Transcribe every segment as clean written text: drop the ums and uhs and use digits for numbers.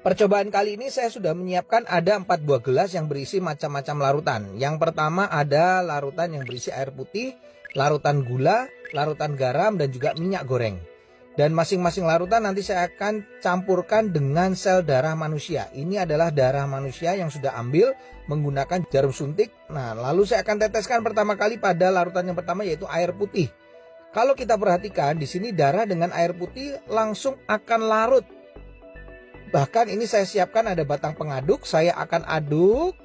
Percobaan kali ini saya sudah menyiapkan ada 4 buah gelas yang berisi macam-macam larutan. Yang pertama ada larutan yang berisi air putih, larutan gula, larutan garam, dan juga minyak goreng. Dan masing-masing larutan nanti saya akan campurkan dengan sel darah manusia. Ini adalah darah manusia yang sudah ambil menggunakan jarum suntik. Nah, lalu saya akan teteskan pertama kali pada larutan yang pertama, yaitu air putih. Kalau kita perhatikan di sini darah dengan air putih langsung akan larut. Bahkan ini saya siapkan ada batang pengaduk, saya akan aduk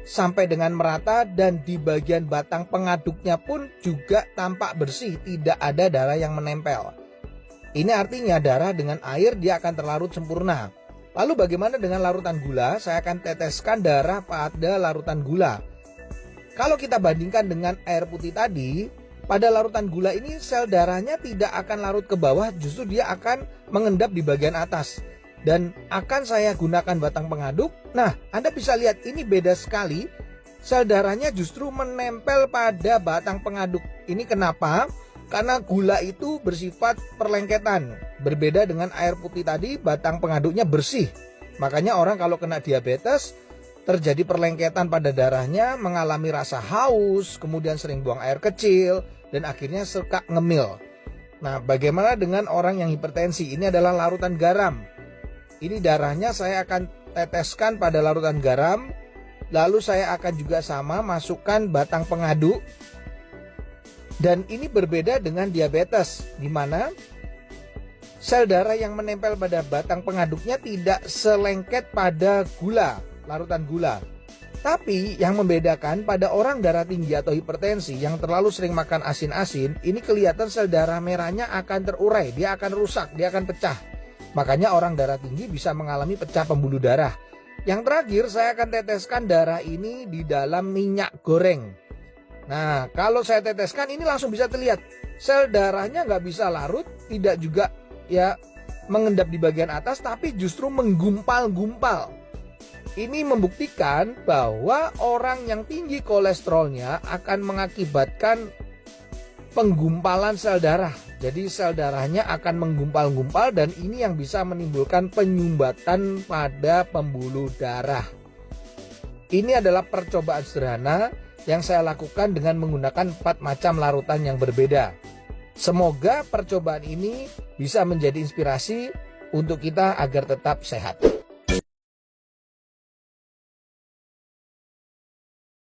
sampai dengan merata, dan di bagian batang pengaduknya pun juga tampak bersih, tidak ada darah yang menempel. Ini artinya darah dengan air dia akan terlarut sempurna. Lalu bagaimana dengan larutan gula? Saya akan teteskan darah pada larutan gula. Kalau kita bandingkan dengan air putih tadi, pada larutan gula ini sel darahnya tidak akan larut ke bawah, justru dia akan mengendap di bagian atas. Dan akan saya gunakan batang pengaduk. Nah, Anda bisa lihat ini beda sekali. Sel darahnya justru menempel pada batang pengaduk. Ini kenapa? Karena gula itu bersifat perlengketan. Berbeda dengan air putih tadi, batang pengaduknya bersih. Makanya orang kalau kena diabetes, terjadi perlengketan pada darahnya, mengalami rasa haus, kemudian sering buang air kecil, dan akhirnya suka ngemil. Nah, bagaimana dengan orang yang hipertensi? Ini adalah larutan garam. Ini darahnya saya akan teteskan pada larutan garam. Lalu saya akan juga sama masukkan batang pengaduk. Dan ini berbeda dengan diabetes, di mana sel darah yang menempel pada batang pengaduknya tidak selengket pada gula, larutan gula. Tapi yang membedakan pada orang darah tinggi atau hipertensi yang terlalu sering makan asin-asin, ini kelihatan sel darah merahnya akan terurai, dia akan rusak, dia akan pecah. Makanya orang darah tinggi bisa mengalami pecah pembuluh darah. Yang terakhir saya akan teteskan darah ini di dalam minyak goreng. Nah, kalau saya teteskan ini langsung bisa terlihat sel darahnya nggak bisa larut, tidak juga ya mengendap di bagian atas, tapi justru menggumpal-gumpal. Ini membuktikan bahwa orang yang tinggi kolesterolnya akan mengakibatkan penggumpalan sel darah. Jadi sel darahnya akan menggumpal-gumpal, dan ini yang bisa menimbulkan penyumbatan pada pembuluh darah. Ini adalah percobaan sederhana yang saya lakukan dengan menggunakan 4 macam larutan yang berbeda. Semoga percobaan ini bisa menjadi inspirasi untuk kita agar tetap sehat.